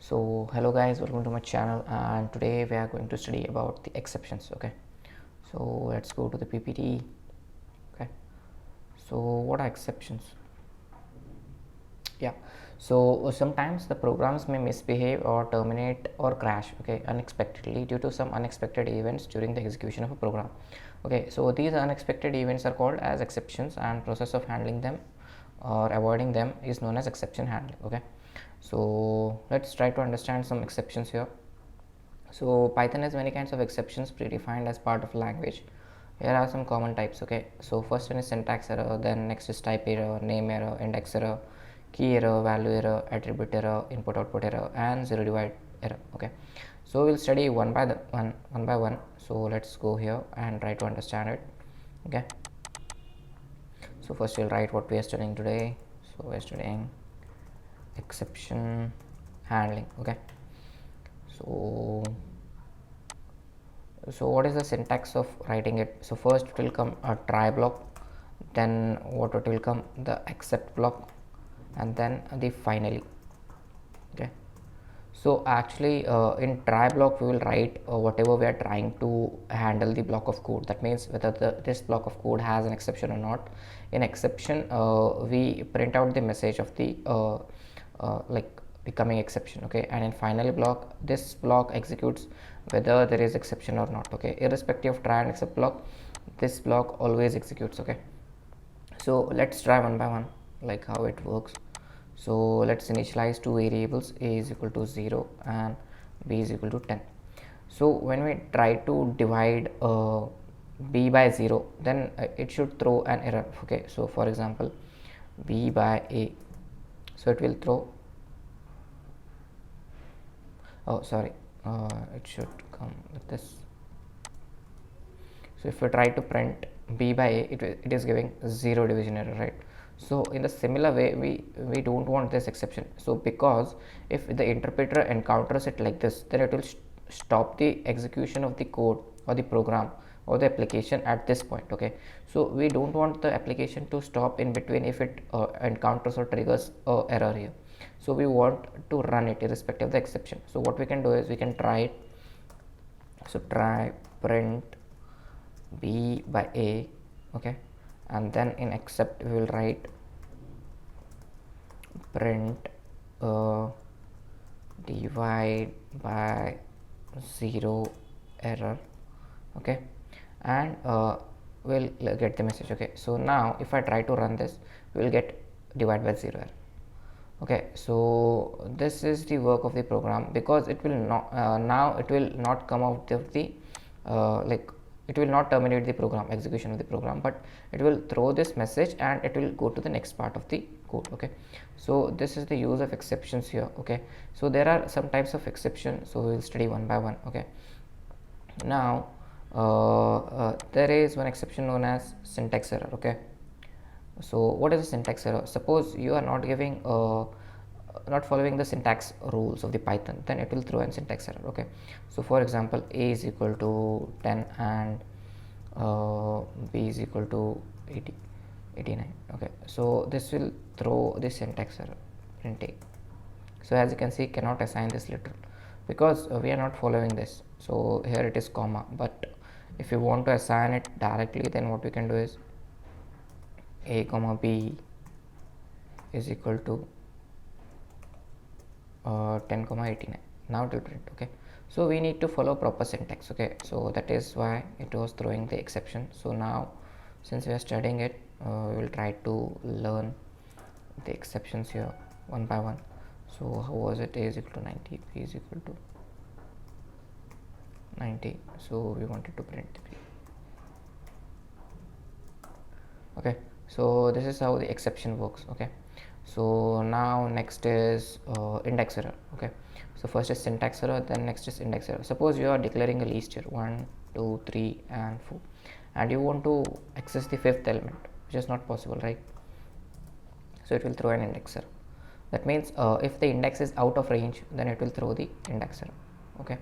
So hello guys, welcome to my channel, and today we are going to study about the exceptions. Okay, so let's go to the PPT. Okay, so what are exceptions? Yeah, so sometimes the programs may misbehave or terminate or crash, okay, unexpectedly due to some unexpected events during the execution of a program. Okay, so these unexpected events are called as exceptions, and process of handling them or avoiding them is known as exception handling. Okay, so let's try to understand some exceptions here. So Python has many kinds of exceptions predefined as part of language. Here are some common types. Okay, so first one is syntax error, then next is type error, name error, index error, key error, value error, attribute error, input output error, and zero divide error. Okay, so we'll study one by one. So let's go here and try to understand it. Okay, so first we'll write what we are studying today. So we're studying exception handling. Okay, so what is the syntax of writing it? So first it will come a try block, then what it will come, the except block, and then the finally. Okay, so actually in try block we will write whatever we are trying to handle the block of code. That means whether this block of code has an exception or not. In exception we print out the message of the like the coming exception. Okay, and in final block, this block executes whether there is exception or not. Okay, irrespective of try and except block, this block always executes. Okay, so let's try one by one like how it works. So let's initialize two variables, a is equal to 0 and b is equal to 10. So when we try to divide b by 0, then it should throw an error. Okay, so for example, b by a, so it will throw, oh sorry, it should come with this. So if we try to print b by a, it is giving 0 division error, right? So in the similar way, we don't want this exception. So because if the interpreter encounters it like this, then it will stop the execution of the code or the program or the application at this point. Okay, so we don't want the application to stop in between if it encounters or triggers error here. So we want to run it irrespective of the exception. So what we can do is we can try it. So try print b by a. Okay, and then in except we will write print divide by 0 error. Okay, and we'll get the message. Okay, so now if I try to run this, we will get divide by 0 error. Okay, so this is the work of the program, because it will not now it will not come out of the like it will not terminate the program execution of the program, but it will throw this message and it will go to the next part of the code. Okay, so this is the use of exceptions here. Okay, so there are some types of exception, so we will study one by one. Okay, now there is one exception known as syntax error. Okay, so what is a syntax error? Suppose you are not giving not following the syntax rules of the Python, then it will throw in syntax error. Okay, so for example, a is equal to 10 and b is equal to 89. Okay, so this will throw the syntax error, print a. So as you can see, cannot assign this literal because we are not following this. So here it is comma, but if you want to assign it directly, then what we can do is a comma b is equal to 10 comma 89. Now it will print. Okay, so we need to follow proper syntax. Okay, so that is why it was throwing the exception. So now since we are studying it, we will try to learn the exceptions here one by one. So how was it? A is equal to 90, b is equal to 90. So we wanted to print the b. Okay, so this is how the exception works. Okay, so now next is index error. Okay, so first is syntax error, then next is index error. Suppose you are declaring a list here 1 2 3 and 4, and you want to access the fifth element, which is not possible, right? So it will throw an index error. That means if the index is out of range, then it will throw the index error. Okay,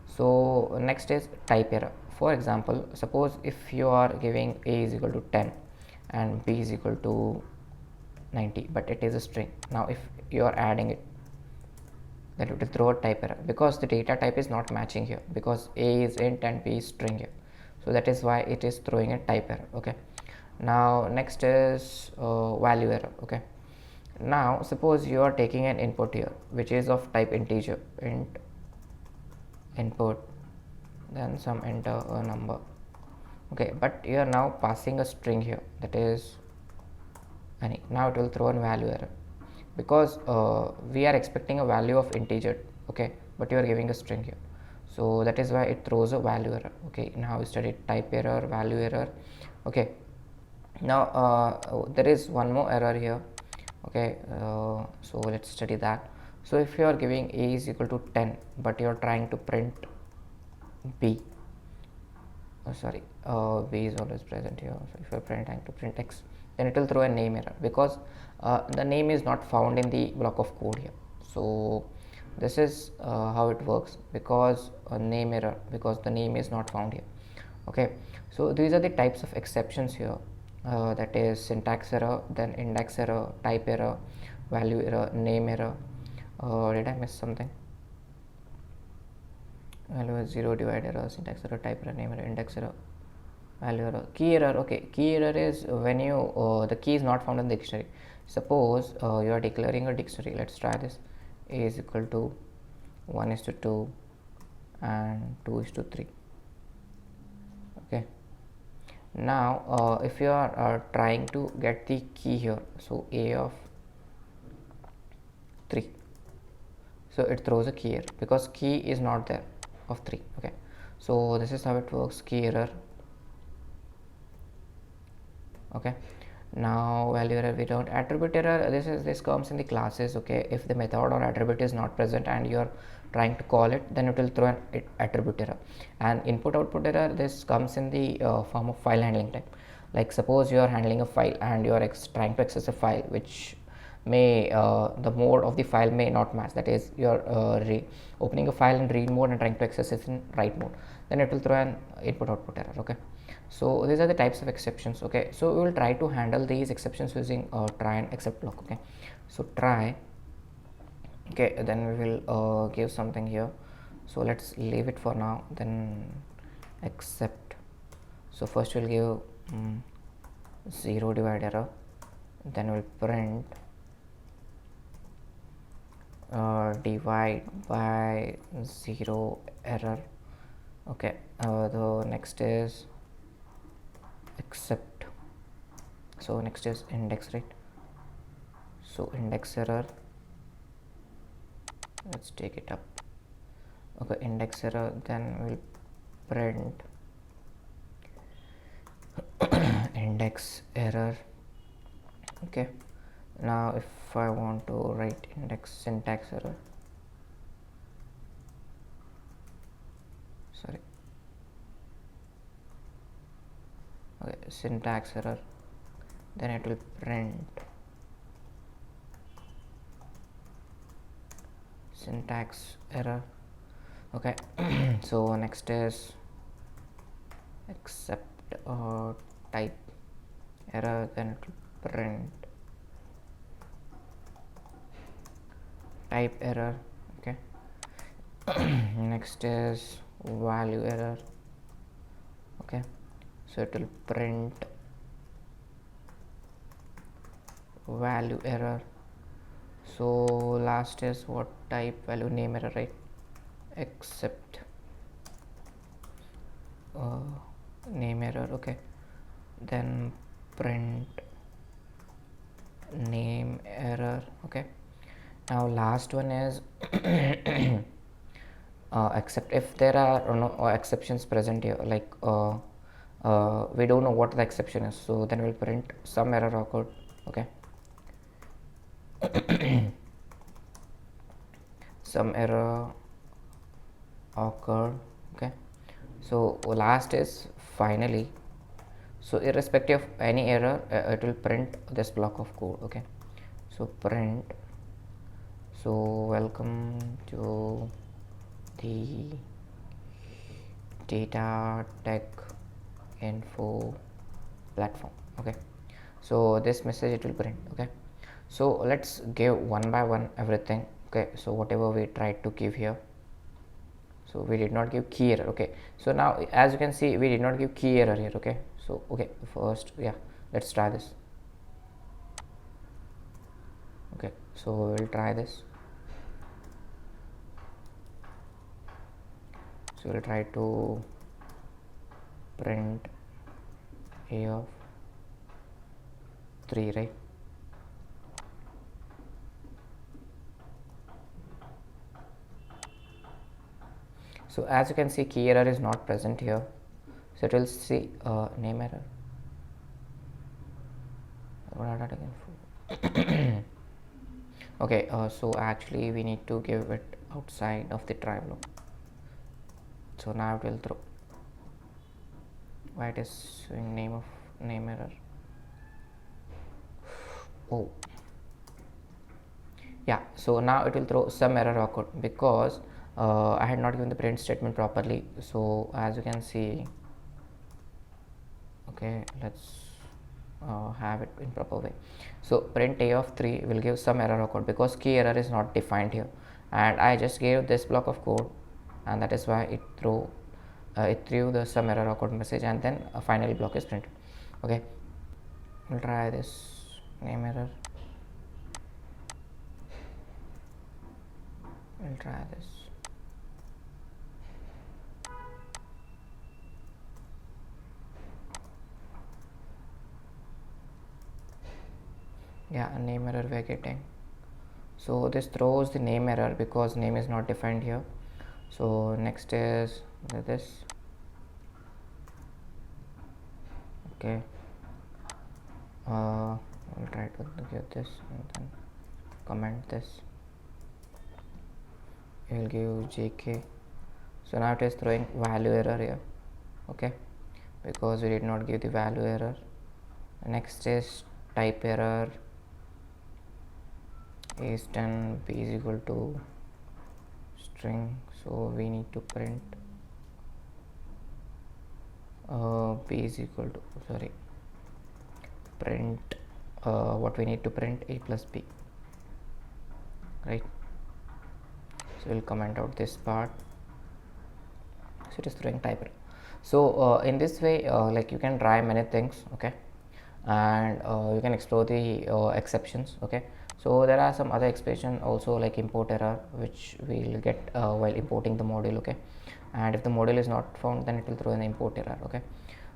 so next is type error. For example, suppose if you are giving a is equal to 10 and b is equal to 90, but it is a string. Now if you are adding it, then it will throw a type error because the data type is not matching here, because A is int and B is string here. So that is why it is throwing a type error. Okay, now next is value error. Okay, now suppose you are taking an input here which is of type integer, int input, then some enter a number. Okay, but you are now passing a string here, that is any. Now it will throw a value error because we are expecting a value of integer. Okay, but you are giving a string here, so that is why it throws a value error. Okay, now we studied type error, value error. Okay, now there is one more error here. Okay, so let's study that. So if you are giving a is equal to 10 but you are trying to print b, sorry, b is always present here. So if you are trying to print x, then it will throw a name error because the name is not found in the block of code here. So this is how it works, because a name error, because the name is not found here. Okay, so these are the types of exceptions here, that is syntax error, then index error, type error, value error, name error. Did I miss something? Value is 0, divide error, syntax error, type error, name error, index error, value error, key error. Okay, key error is when you the key is not found in the dictionary. Suppose you are declaring a dictionary. Let's try this. A is equal to 1:2 and 2:3. Okay, now if you are trying to get the key here, so a of 3, so it throws a key error because key is not there of 3. Okay, so this is how it works, key error. Okay, now value error, we don't. Attribute error, this comes in the classes. Okay, if the method or attribute is not present and you are trying to call it, then it will throw an attribute error. And input output error, this comes in the form of file handling type. Like suppose you are handling a file and you are trying to access a file which may the mode of the file may not match, that is you are opening a file in read mode and trying to access it in write mode, then it will throw an input output error. Okay, so these are the types of exceptions. Okay, so we will try to handle these exceptions using try and except block. Okay, so try. Okay, then we will give something here, so let's leave it for now, then except. So first we'll give 0, divide error, then we'll print divide by 0 error. Okay, the next is except. So next is index, right? So index error, let's take it up. Okay, index error, then we'll print index error. Okay, now if I want to write index, syntax error, sorry, okay, syntax error, then it will print syntax error. Okay, so next is except type error, then it will print type error. Okay, next is value error. Okay, so it will print value error. So last is what type, value, name error, right? Except name error. Okay, then print name error. Okay, now last one is except if there are no exceptions present here, like we don't know what the exception is, so then we'll print some error occurred. Okay, some error occurred. Okay, so last is finally. So irrespective of any error, it will print this block of code. Okay, so print, so welcome to the data tech info platform. Okay, so this message it will print. Okay, so let's give one by one everything okay. So whatever we tried to give here, so we did not give key error, okay. So now as you can see, we did not give key error here, okay. So okay, first, yeah, let's try this. Okay, so we'll try this. So we'll try to print a of 3, right? So as you can see, key error is not present here, so it will see name error. Okay, so actually we need to give it outside of the try block. So now it will throw. Why it is showing name error? Oh, yeah. So now it will throw some error occurred because I had not given the print statement properly. So as you can see, okay, let's have it in proper way. So print a of 3 will give some error occurred because key error is not defined here, and I just gave this block of code, and that is why it threw the some error occurred message, and then a final block is printed. Okay, we'll try this name error. We'll try this. Yeah, a name error we're getting. So this throws the name error because name is not defined here. So next is this. Okay, I'll try to give this and then comment this. We'll give jk. So now it is throwing value error here, okay, because we did not give the value error. Next is type error is 10 b is equal to string, so we need to print b is equal to, sorry, print what we need to print, a plus b, right? So we'll comment out this part. So it is throwing type error. So in this way, like you can try many things, okay, and you can explore the exceptions, okay. So there are some other expression also, like import error, which we'll get while importing the module, okay, and if the module is not found, then it will throw an import error, okay.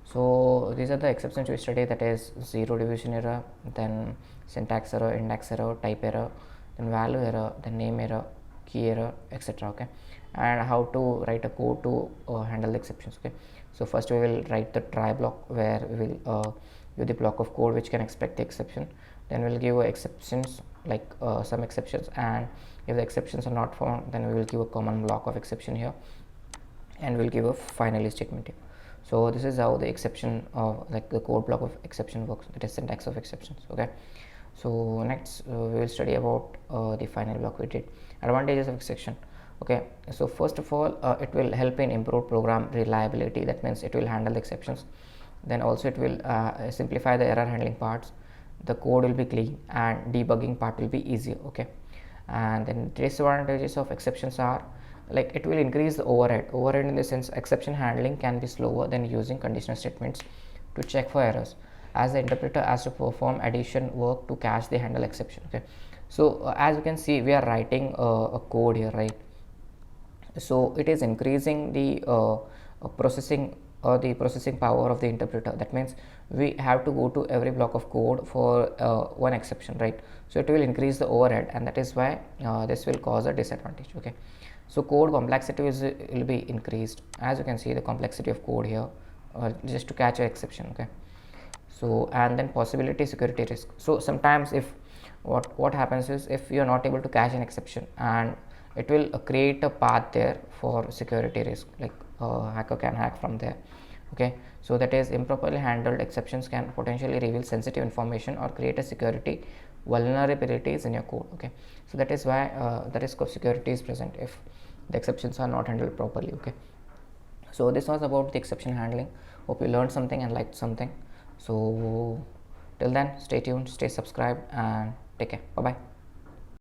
So these are the exceptions we study, that is zero division error, then syntax error, index error, type error, then value error, then name error, key error, etc. okay, and how to write a code to handle the exceptions, okay. So first we will write the try block, where we will give the block of code which can expect the exception, then we'll give exceptions, like some exceptions, and if the exceptions are not found, then we will give a common block of exception here, and we'll give a finally statement here. So this is how the exception of, like, the code block of exception works, that is syntax of exceptions, okay. So next we will study about the final block we did, advantages of exception, okay. So first of all, it will help in improve program reliability, that means it will handle the exceptions, then also it will simplify the error handling parts, the code will be clean, and debugging part will be easier, okay. And then disadvantages of exceptions are, like, it will increase the overhead in the sense exception handling can be slower than using conditional statements to check for errors, as the interpreter has to perform addition work to catch the handle exception, okay. So as you can see, we are writing a code here, right? So it is increasing the processing power of the interpreter. That means we have to go to every block of code for one exception, right? So it will increase the overhead, and that is why this will cause a disadvantage, okay. So code complexity will be increased, as you can see the complexity of code here, just to catch an exception, okay. So and then possibility security risk. So sometimes if what happens is, if you are not able to catch an exception, and it will create a path there for security risk, like hacker can hack from there, okay. So that is, improperly handled exceptions can potentially reveal sensitive information or create a security vulnerabilities in your code, okay. So that is why the risk of security is present if the exceptions are not handled properly, okay. So this was about the exception handling. Hope you learned something and liked something. So till then, stay tuned, stay subscribed, and take care. Bye bye.